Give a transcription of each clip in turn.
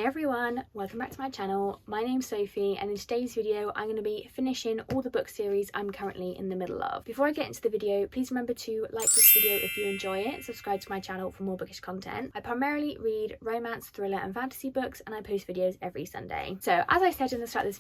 everyone, welcome back to my channel. My name's Sophie and in today's video I'm going to be finishing all the book series I'm currently in the middle of. Before I get into the video, please remember to like this video if you enjoy it, subscribe to my channel for more bookish content. I primarily read romance, thriller and fantasy books and I post videos every Sunday. So as I said in the start of this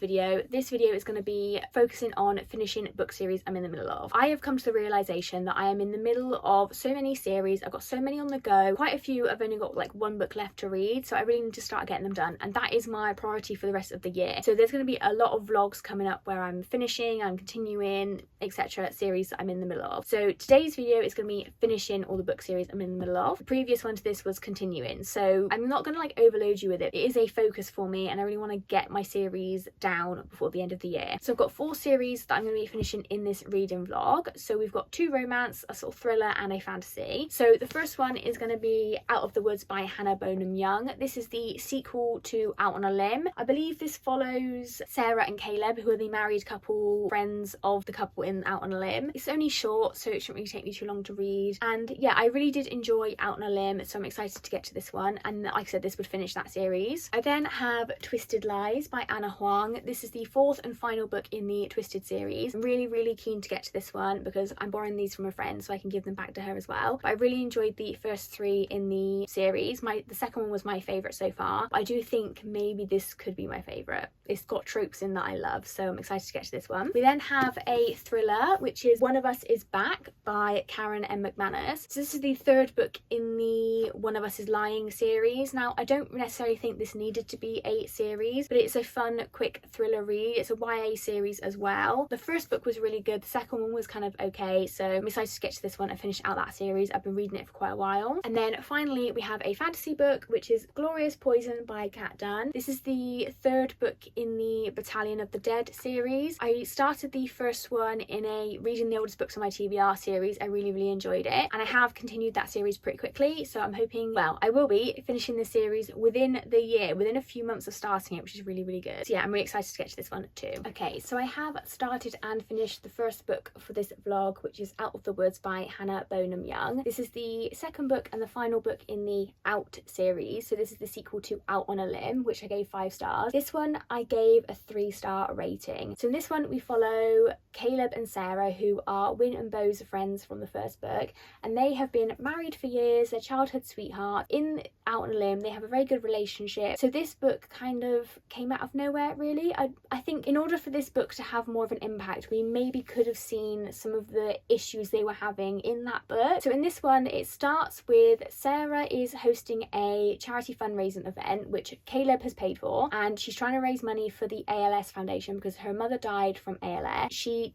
video is going to be focusing on finishing book series I'm in the middle of. I have come to the realisation that I am in the middle of so many series, I've got so many on the go, quite a few I've only got like one book left to read, so I really need to start getting them done, and that is my priority for the rest of the year. So there's going to be a lot of vlogs coming up where I'm finishing, I'm continuing, etc. series that I'm in the middle of. So today's video is going to be finishing all the book series I'm in the middle of. The previous one to this was continuing, so I'm not going to like overload you with it. It is a focus for me and I really want to get my series down before the end of the year. So I've got 4 series that I'm going to be finishing in this reading vlog. So we've got 2 romance, a sort of thriller and a fantasy. So the first one is going to be Out of the Woods by Hannah Bonham Young. This is the sequel to Out on a Limb. I believe this follows Sarah and Caleb, who are the married couple, friends of the couple in Out on a Limb. It's only short, so it shouldn't really take me too long to read. And yeah, I really did enjoy Out on a Limb, so I'm excited to get to this one. And like I said, this would finish that series. I then have Twisted Lies by Anna Huang. This is the 4th and final book in the Twisted series. I'm really keen to get to this one because I'm borrowing these from a friend so I can give them back to her as well. But I really enjoyed the first 3 in the series. The second one was my favourite so far. I do think maybe this could be my favourite. It's got tropes in that I love, so I'm excited to get to this one. We then have a thriller, which is One of Us is Back by Karen M. McManus. So this is the 3rd book in the One of Us is Lying series. Now, I don't necessarily think this needed to be a series, but it's a fun, quick thriller read. It's a YA series as well. The first book was really good. The second one was kind of okay, so I'm excited to get to this one and finish out that series. I've been reading it for quite a while. And then finally, we have a fantasy book, which is Glorious Poison by Kat Dunn. This is the 3rd book in the Battalion of the Dead series. I started the first one in a Reading the Oldest Books on My TBR series. I really enjoyed it, and I have continued that series pretty quickly, so I'm hoping, well, I will be finishing the series within the year, within a few months of starting it, which is really good. So yeah, I'm really excited to get to this one too. Okay, so I have started and finished the first book for this vlog, which is Out of the Woods by Hannah Bonham Young. This is the 2nd book and the final book in the Out series, so this is the sequel to Out on a Limb, which I gave 5 stars. This one I gave a 3-star rating. So in this one we follow Caleb and Sarah, who are Win and Bo's friends from the first book, and they have been married for years, their childhood sweetheart. In Out on a Limb they have a very good relationship, so this book kind of came out of nowhere really. I think in order for this book to have more of an impact, we maybe could have seen some of the issues they were having in that book. So in this one it starts with Sarah is hosting a charity fundraising event which Caleb has paid for, and she's trying to raise money for the ALS Foundation because her mother died from ALS. She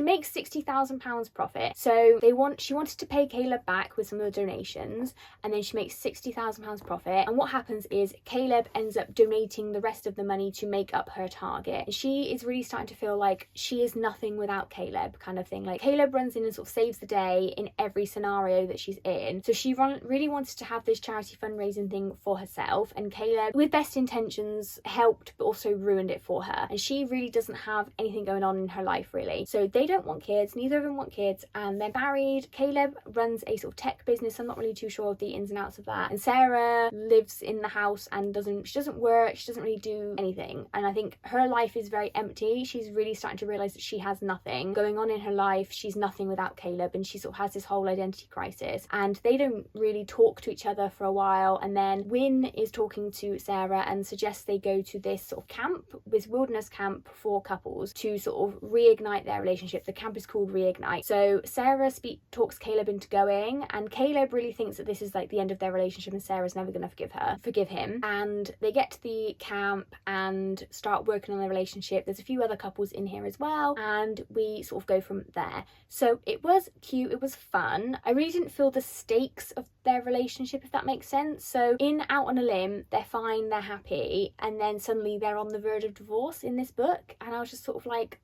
makes £60,000 profit, so she wanted to pay Caleb back with some of the donations, and then she makes £60,000 profit, and what happens is Caleb ends up donating the rest of the money to make up her target, and she is really starting to feel like she is nothing without Caleb, kind of thing. Like, Caleb runs in and sort of saves the day in every scenario that she's in, so she really wanted to have this charity fundraising thing for herself, and Caleb, with best intentions, helped but also ruined it for her, and she really doesn't have anything going on in her life really. So they don't want kids, neither of them want kids, and they're married. Caleb runs a sort of tech business. I'm not really too sure of the ins and outs of that. And Sarah lives in the house and she doesn't work, she doesn't really do anything. And I think her life is very empty. She's really starting to realise that she has nothing going on in her life. She's nothing without Caleb, and she sort of has this whole identity crisis. And they don't really talk to each other for a while. And then Win is talking to Sarah and suggests they go to this sort of camp, this wilderness camp for couples, to sort of reignite their relationship. The camp is called Reignite. So Sarah talks Caleb into going, and Caleb really thinks that this is like the end of their relationship and Sarah's never gonna forgive him. And they get to the camp and start working on their relationship. There's a few other couples in here as well, and we sort of go from there. So it was cute, it was fun. I really didn't feel the stakes of their relationship, if that makes sense. So in Out on a Limb, they're fine, they're happy, and then suddenly they're on the verge of divorce in this book, and I was just sort of like,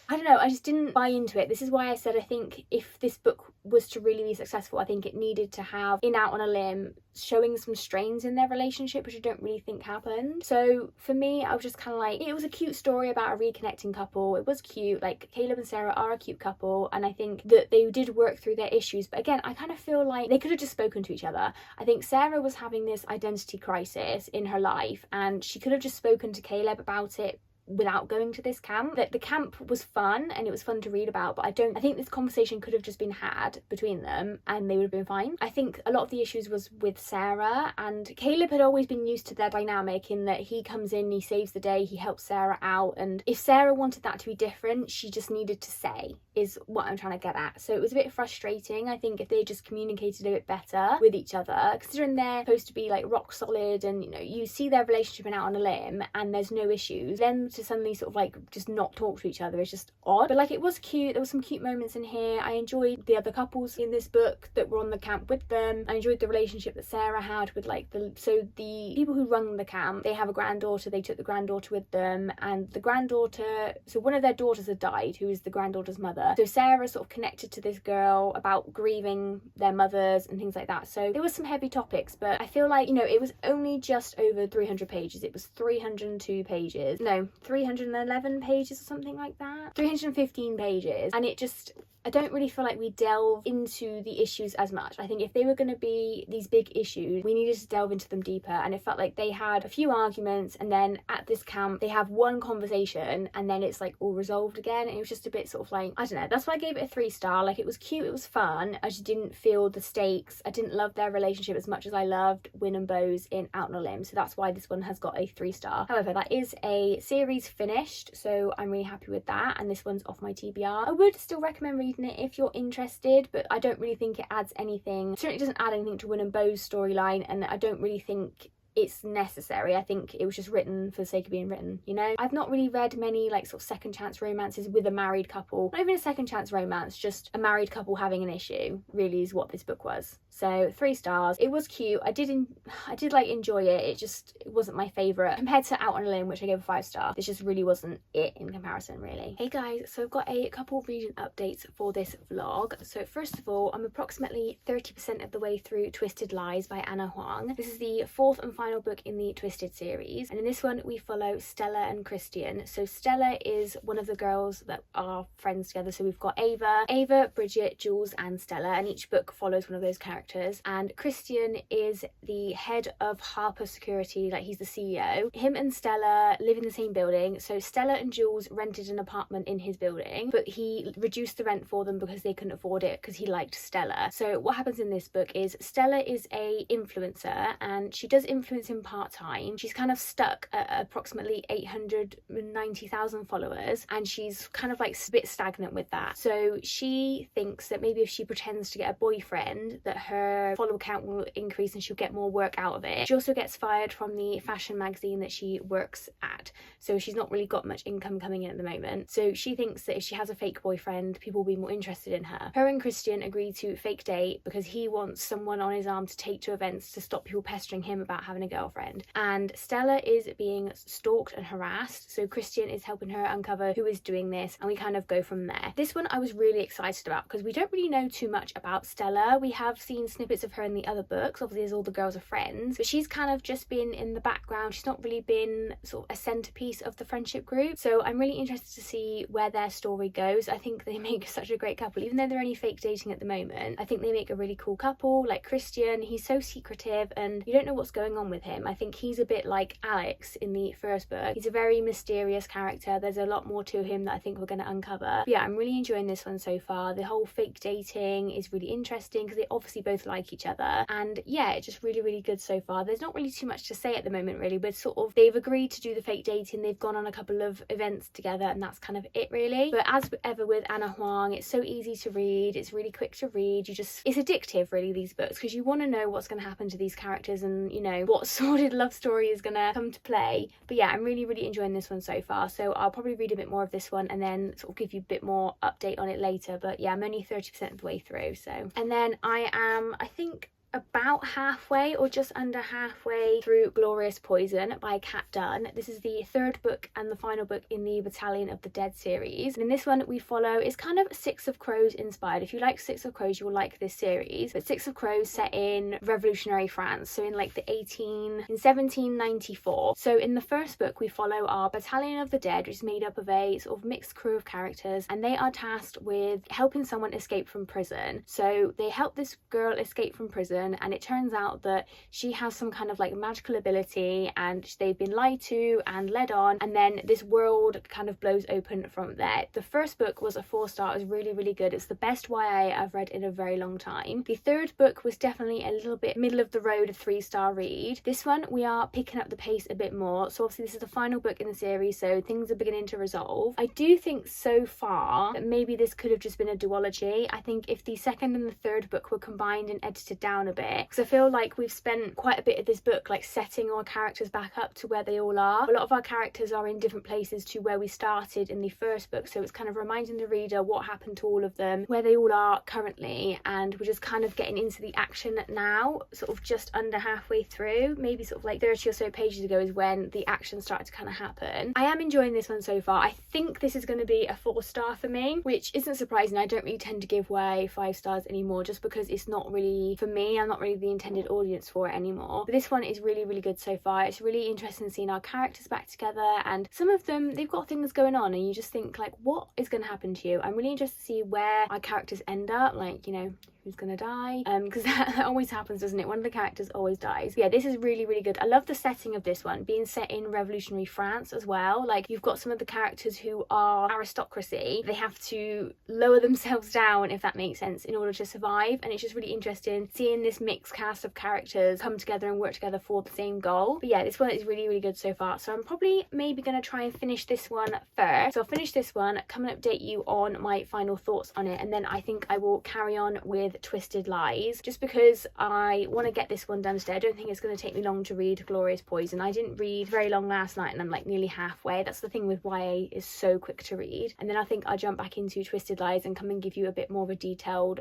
I don't know, I just didn't buy into it. This is why I said I think if this book was to really be successful, I think it needed to have In Out on a Limb showing some strains in their relationship, which I don't really think happened. So for me, I was just kind of like, it was a cute story about a reconnecting couple. It was cute, like Caleb and Sarah are a cute couple, and I think that they did work through their issues. But again, I kind of feel like they could have just spoken to each other. I think Sarah was having this identity crisis in her life, and she could have just spoken to Caleb about it without going to this camp. That the camp was fun and it was fun to read about, but I think this conversation could have just been had between them and they would have been fine. I think a lot of the issues was with Sarah, and Caleb had always been used to their dynamic in that he comes in, he saves the day, he helps Sarah out, and if Sarah wanted that to be different, she just needed to say, is what I'm trying to get at. So it was a bit frustrating. I think if they just communicated a bit better with each other, considering they're supposed to be like rock solid and, you know, you see their relationship Out on a Limb and there's no issues, then to suddenly sort of like just not talk to each other is just odd. But like, it was cute, there was some cute moments in here. I enjoyed the other couples in this book that were on the camp with them. I enjoyed the relationship that Sarah had with like the people who run the camp, they have a granddaughter, they took the granddaughter with them, and the granddaughter, so one of their daughters had died, who is the granddaughter's mother. So Sarah sort of connected to this girl about grieving their mothers and things like that. So there was some heavy topics, but I feel like, you know, it was only just over 300 pages. It was 302 pages. No, 311 pages or something like that. 315 pages. And it just, I don't really feel like we delve into the issues as much. I think if they were going to be these big issues, we needed to delve into them deeper, and it felt like they had a few arguments and then at this camp they have one conversation and then it's like all resolved again, and it was just a bit sort of like, I don't know, that's why I gave it a 3-star. Like, it was cute, it was fun, I just didn't feel the stakes. I didn't love their relationship as much as I loved Win and Bo's in Out on a Limb, so that's why this one has got a 3-star. However, that is a series finished, so I'm really happy with that, and this one's off my TBR. I would still recommend reading it if you're interested, but I don't really think it adds anything. It certainly doesn't add anything to Win and Bo's storyline, and I don't really think it's necessary. I think it was just written for the sake of being written, you know? I've not really read many like sort of second chance romances with a married couple. Not even a second chance romance, just a married couple having an issue, really is what this book was. So 3 stars. It was cute. I did like enjoy it. It wasn't my favourite. Compared to Out on a Limb, which I gave a 5-star, this just really wasn't it in comparison, really. Hey guys, so I've got a couple reading updates for this vlog. So first of all, I'm approximately 30% of the way through Twisted Lies by Anna Huang. This is the 4th and final book in the Twisted series, and in this one we follow Stella and Christian. So Stella is one of the girls that are friends together. So we've got Ava, Bridget, Jules and Stella, and each book follows one of those characters. And Christian is the head of Harper Security, like he's the CEO. Him and Stella live in the same building. So Stella and Jules rented an apartment in his building, but he reduced the rent for them because they couldn't afford it because he liked Stella. So what happens in this book is Stella is a influencer, and she does influence him part-time. She's kind of stuck at approximately 890,000 followers, and she's kind of like a bit stagnant with that. So she thinks that maybe if she pretends to get a boyfriend, that her follower count will increase and she'll get more work out of it. She also gets fired from the fashion magazine that she works at, so she's not really got much income coming in at the moment. So she thinks that if she has a fake boyfriend, people will be more interested in her. Her and Christian agree to fake date because he wants someone on his arm to take to events to stop people pestering him about having a girlfriend. And Stella is being stalked and harassed, so Christian is helping her uncover who is doing this, and we kind of go from there. This one I was really excited about because we don't really know too much about Stella. We have seen snippets of her in the other books, obviously as all the girls are friends, but she's kind of just been in the background. She's not really been sort of a centerpiece of the friendship group, so I'm really interested to see where their story goes. I think they make such a great couple, even though they're only fake dating at the moment. I think they make a really cool couple. Like Christian, he's so secretive and you don't know what's going on with him. I think he's a bit like Alex in the first book. He's a very mysterious character. There's a lot more to him that I think we're going to uncover. But yeah, I'm really enjoying this one so far. The whole fake dating is really interesting because they obviously both like each other, and yeah, it's just really good so far. There's not really too much to say at the moment, really, but sort of they've agreed to do the fake dating, they've gone on a couple of events together, and that's kind of it, really. But as ever with Anna Huang, it's so easy to read, it's really quick to read. It's addictive, really, these books, because you want to know what's going to happen to these characters and, you know, what sordid love story is going to come to play. But yeah, I'm really enjoying this one so far, so I'll probably read a bit more of this one and then sort of give you a bit more update on it later. But yeah, I'm only 30% of the way through. So, and then I think about halfway or just under halfway through Glorious Poison by Kat Dunn. This is the third book and the final book in the Battalion of the Dead series. And in this one we follow, it's kind of Six of Crows inspired. If you like Six of Crows, you will like this series. But Six of Crows set in revolutionary France, so in like the 1794. So in the first book we follow our Battalion of the Dead, which is made up of a sort of mixed crew of characters, and they are tasked with helping someone escape from prison. So they help this girl escape from prison, and it turns out that she has some kind of like magical ability, and they've been lied to and led on, and then this world kind of blows open from there. The first book was a 4-star. It was really, really good. It's the best YA I've read in a very long time. The third book was definitely a little bit middle of the road, a 3-star read. This one we are picking up the pace a bit more. So obviously this is the final book in the series, so things are beginning to resolve. I do think so far that maybe this could have just been a duology. I think if the second and the third book were combined and edited down a bit, because I feel like we've spent quite a bit of this book like setting our characters back up to where they all are. A lot of our characters are in different places to where we started in the first book, so it's kind of reminding the reader what happened to all of them, where they all are currently, and we're just kind of getting into the action now, sort of just under halfway through, maybe sort of like 30 or so pages ago is when the action started to kind of happen. I am enjoying this one so far. I think this is going to be a 4-star for me, which isn't surprising. I don't really tend to give YA 5 stars anymore, just because it's not really for me. I'm not really the intended audience for it anymore. But this one is really, really good so far. It's really interesting seeing our characters back together, and some of them, they've got things going on and you just think like, what is going to happen to you? I'm really interested to see where our characters end up, like, you know, who's gonna die, because that always happens, doesn't it? One of the characters always dies. But yeah, this is really, really good. I love the setting of this one, being set in revolutionary France as well. Like, you've got some of the characters who are aristocracy. They have to lower themselves down, if that makes sense, in order to survive, and it's just really interesting seeing this mixed cast of characters come together and work together for the same goal. But yeah, this one is really, really good so far, so I'm probably maybe gonna try and finish this one first. So I'll finish this one, come and update you on my final thoughts on it, and then I think I will carry on with Twisted Lies, just because I want to get this one done today. I don't think it's going to take me long to read Glorious Poison. I didn't read very long last night and I'm like nearly halfway. That's the thing with YA, is so quick to read. And then I think I'll jump back into Twisted Lies and come and give you a bit more of a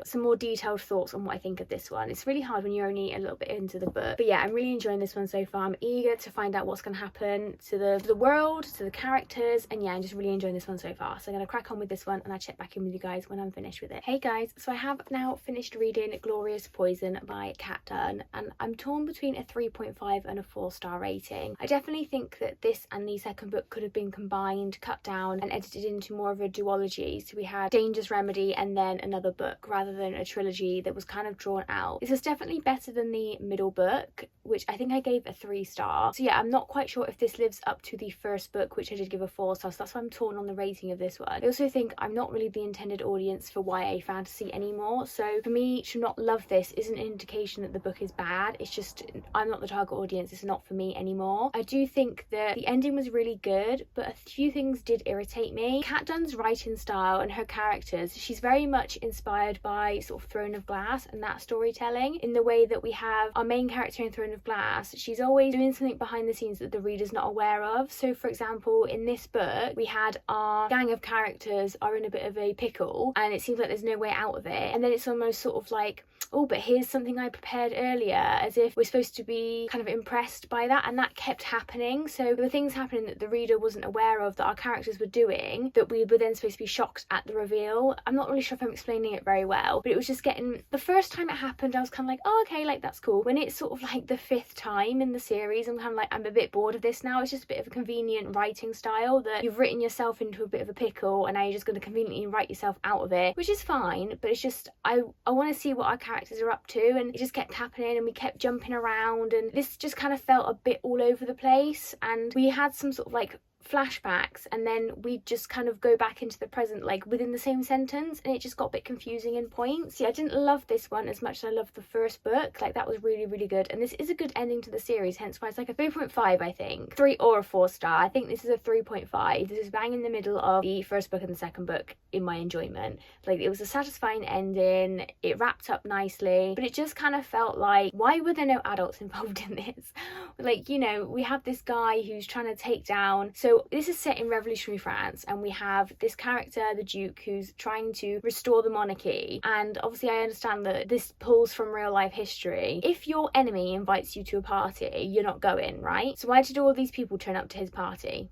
some more detailed thoughts on what I think of this one. It's really hard when you're only a little bit into the book. But yeah, I'm really enjoying this one so far. I'm eager to find out what's going to happen to the world, to the characters, and yeah, I'm just really enjoying this one so far. So I'm going to crack on with this one and I'll check back in with you guys when I'm finished with it. Hey guys, so I have now finished reading Glorious Poison by Kat Dunn, and I'm torn between a 3.5 and a 4-star rating. I definitely think that this and the second book could have been combined, cut down and edited into more of a duology, so we had Dangerous Remedy and then another book, rather than a trilogy that was kind of drawn out. This is definitely better than the middle book, which I think I gave a 3-star. So yeah, I'm not quite sure if this lives up to the first book, which I did give a 4-star, so that's why I'm torn on the rating of this one. I also think I'm not really the intended audience for YA fantasy anymore, so for me to not love this isn't an indication that the book is bad. It's just I'm not the target audience. It's not for me anymore. I do think that the ending was really good, but a few things did irritate me. Kat Dunn's writing style and her characters, she's very much inspired by sort of Throne of Glass and that storytelling, in the way that we have our main character in Throne of Glass. She's always doing something behind the scenes that the reader's not aware of. So for example, in this book we had our gang of characters are in a bit of a pickle and it seems like there's no way out of it, and then it's almost sort of like, oh, but here's something I prepared earlier, as if we're supposed to be kind of impressed by that, and that kept happening. So there were things happening that the reader wasn't aware of, that our characters were doing, that we were then supposed to be shocked at the reveal. I'm not really sure if I'm explaining it very well, but it was just getting, the first time it happened I was kind of like, oh okay, like that's cool. When it's sort of like the 5th time in the series, I'm kind of like, I'm a bit bored of this now. It's just a bit of a convenient writing style, that you've written yourself into a bit of a pickle and now you're just going to conveniently write yourself out of it, which is fine, but it's just I want to see what our characters are up to, and it just kept happening and we kept jumping around, and this just kind of felt a bit all over the place, and we had some sort of like flashbacks and then we just kind of go back into the present like within the same sentence, and it just got a bit confusing in points. Yeah, I didn't love this one as much as I loved the first book. Like, that was really, really good, and this is a good ending to the series, hence why it's like a 3.5, I think. 3 or a 4-star. I think this is a 3.5. This is bang in the middle of the first book and the second book in my enjoyment. Like, it was a satisfying ending, it wrapped up nicely, but it just kind of felt like, why were there no adults involved in this? Like, you know, we have this guy who's trying to take down, so So this is set in revolutionary France, and we have this character, the Duke, who's trying to restore the monarchy. And obviously I understand that this pulls from real life history. If your enemy invites you to a party, you're not going, right? So why did all these people turn up to his party?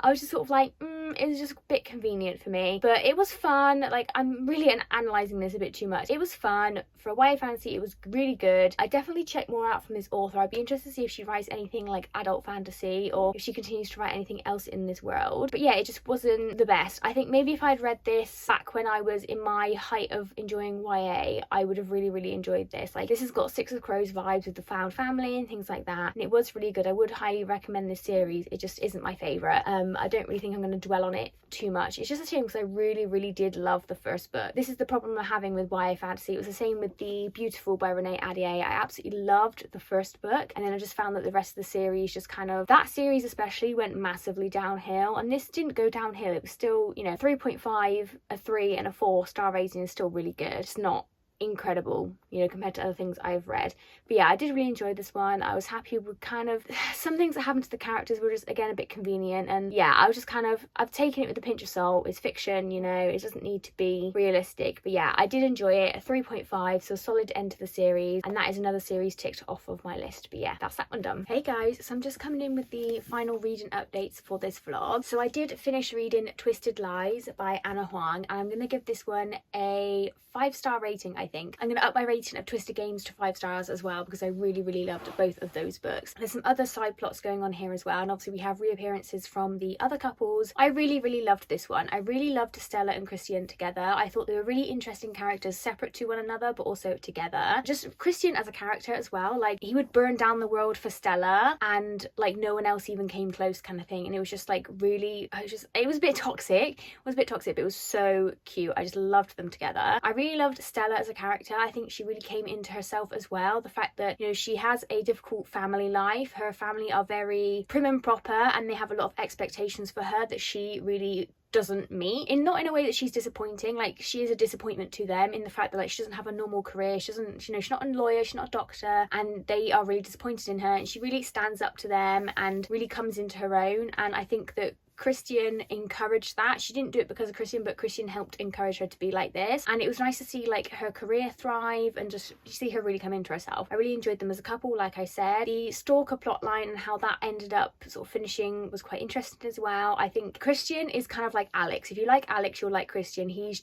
I was just sort of like, it was just a bit convenient for me, but it was fun. Like, I'm really analysing this a bit too much. It was fun. For a YA fantasy, it was really good. I definitely check more out from this author. I'd be interested to see if she writes anything like adult fantasy, or if she continues to write anything else in this world. But yeah, it just wasn't the best. I think maybe if I'd read this back when I was in my height of enjoying YA, I would have really enjoyed this. Like, this has got Six of Crows vibes with the found family and things like that, and it was really good. I would highly recommend this series. It just isn't my favourite. I don't really think I'm going to dwell on it too much. It's just a shame because I really did love the first book. This is the problem I'm having with YA fantasy. It was the same with The Beautiful by Renee Ahdieh. I absolutely loved the first book, and then I just found that the rest of the series just kind of, that series especially, went massively downhill, and this didn't go downhill. It was still, you know, 3.5, a 3 and a 4 star rating is still really good. It's not incredible, you know, compared to other things I've read. But yeah, I did really enjoy this one. I was happy with kind of some things that happened to the characters were just, again, a bit convenient, and yeah, I was just kind of, I've taken it with a pinch of salt. It's fiction, you know, it doesn't need to be realistic. But yeah, I did enjoy it. A 3.5, so a solid end to the series, and that is another series ticked off of my list. But yeah, that's that one done. Hey guys, so I'm just coming in with the final reading updates for this vlog. So I did finish reading Twisted Lies by Anna Huang, and I'm gonna give this one a 5-star rating. I think I'm going to up my rating of Twisted Games to 5 stars as well, because I really loved both of those books. There's some other side plots going on here as well, and obviously we have reappearances from the other couples. I really loved this one. I really loved Stella and Christian together. I thought they were really interesting characters, separate to one another but also together. Just Christian as a character as well, like, he would burn down the world for Stella and like no one else even came close, kind of thing. And it was just like really, it was a bit toxic. It was a bit toxic, but it was so cute. I just loved them together. I really loved Stella as a character. I think she really came into herself as well. The fact that, you know, she has a difficult family life. Her family are very prim and proper, and they have a lot of expectations for her that she really doesn't meet, in not in a way that she's disappointing. Like, she is a disappointment to them in the fact that, like, she doesn't have a normal career. She doesn't, you know, she's not a lawyer, she's not a doctor, and they are really disappointed in her, and she really stands up to them and really comes into her own. And I think that Christian encouraged that. She didn't do it because of Christian, but Christian helped encourage her to be like this, and it was nice to see like her career thrive and just see her really come into herself. I really enjoyed them as a couple. Like I said, the stalker plotline and how that ended up sort of finishing was quite interesting as well. I think Christian is kind of like Alex. If you like Alex, you'll like Christian. He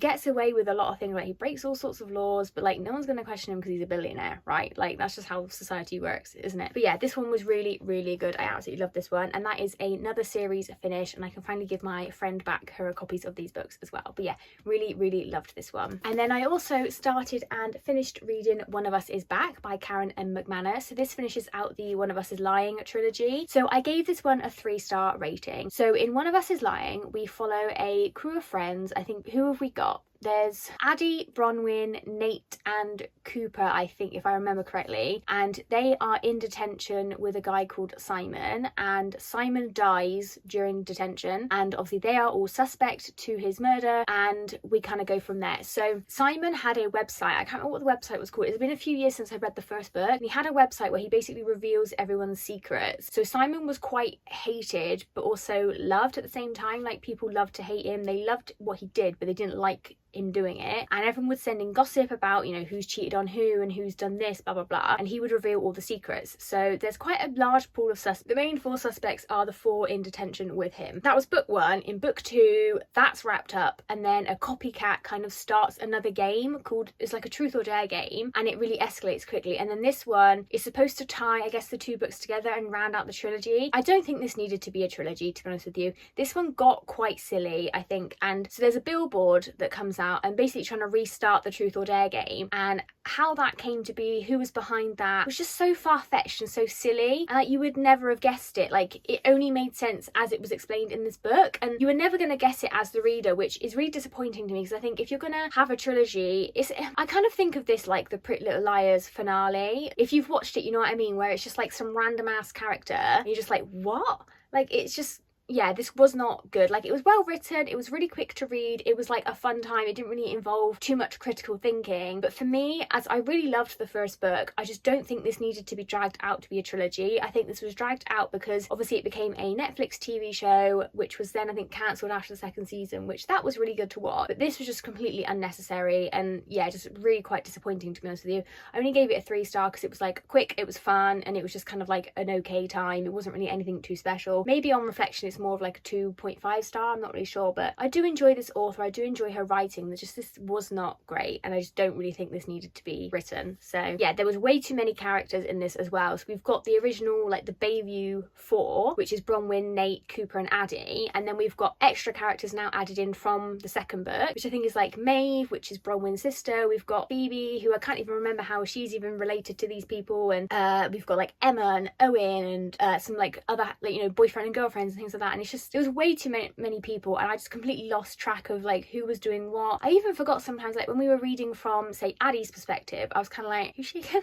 gets away with a lot of things. Like, he breaks all sorts of laws, but like no one's going to question him because he's a billionaire, right? Like, that's just how society works, isn't it? But yeah, this one was really good. I absolutely love this one, and that is another series finish, and I can finally give my friend back her copies of these books as well. But yeah, really loved this one. And then I also started and finished reading One of Us Is Back by Karen M. McManus. So this finishes out the One of Us Is Lying trilogy. So I gave this one a 3-star rating. So in One of Us Is Lying, we follow a crew of friends. I think, who have we got? There's Addie, Bronwyn, Nate and Cooper, I think, if I remember correctly, and they are in detention with a guy called Simon, and Simon dies during detention, and obviously they are all suspect to his murder, and we kind of go from there. So Simon had a website. I can't remember what the website was called. It's been a few years since I read the first book, and he had a website where he basically reveals everyone's secrets. So Simon was quite hated but also loved at the same time. Like, people loved to hate him. They loved what he did, but they didn't like him doing it, and everyone was sending gossip about, you know, who's cheated on who and who's done this, blah blah blah, and he would reveal all the secrets. So there's quite a large pool of suspects. The main 4 suspects are the 4 in detention with him. That was book 1. In book 2, that's wrapped up, and then a copycat kind of starts another game called, it's like a truth or dare game, and it really escalates quickly. And then this one is supposed to tie, I guess, the 2 books together and round out the trilogy. I don't think this needed to be a trilogy, to be honest with you. This one got quite silly, I think. And so there's a billboard that comes out and basically trying to restart the truth or dare game, and how that came to be, who was behind that, was just so far-fetched and so silly, and like, you would never have guessed it. Like, it only made sense as it was explained in this book, and you were never going to guess it as the reader, which is really disappointing to me, because I think if you're going to have a trilogy, I kind of think of this like the Pretty Little Liars finale. If you've watched it, you know what I mean, where it's just like some random ass character and you're just like, what? Like, it's just, yeah, this was not good. Like, it was well written, it was really quick to read, it was like a fun time, it didn't really involve too much critical thinking. But for me, as I really loved the first book, I just don't think this needed to be dragged out to be a trilogy. I think this was dragged out because obviously it became a Netflix TV show, which was then I think cancelled after the second season, which that was really good to watch, but this was just completely unnecessary, and yeah, just really quite disappointing, to be honest with you. I only gave it a 3-star because it was like quick, it was fun, and it was just kind of like an okay time. It wasn't really anything too special. Maybe on reflection it's more of like a 2.5 star, I'm not really sure, but I do enjoy this author, I do enjoy her writing. This was not great, and I just don't really think this needed to be written. So yeah, there was way too many characters in this as well. So we've got the original, like the Bayview 4, which is Bronwyn, Nate, Cooper and Addie, and then we've got extra characters now added in from the second book, which I think is like Maeve, which is Bronwyn's sister. We've got Phoebe, who I can't even remember how she's even related to these people, and we've got like Emma and Owen and some like other, like, you know, boyfriend and girlfriends and things like that. And it's just, it was way too many people, and I just completely lost track of like who was doing what. I even forgot sometimes, like when we were reading from say Addie's perspective, I was kind of like, who's she again?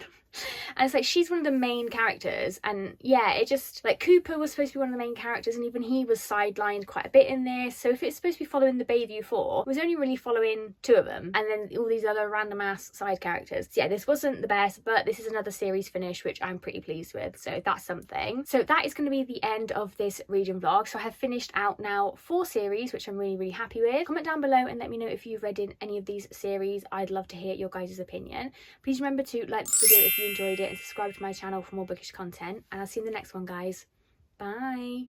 And it's like, she's one of the main characters, and yeah, it just, like, Cooper was supposed to be one of the main characters, and even he was sidelined quite a bit in this. So if it's supposed to be following the Bayview 4, it was only really following 2 of them, and then all these other random ass side characters. So yeah, this wasn't the best, but this is another series finish, which I'm pretty pleased with, so that's something. So that is going to be the end of this reading vlog. So I have finished out now 4 series, which I'm really happy with. Comment down below and let me know if you've read in any of these series. I'd love to hear your guys' opinion. Please remember to like this video if you enjoyed it, and subscribe to my channel for more bookish content, and I'll see you in the next one, guys. Bye.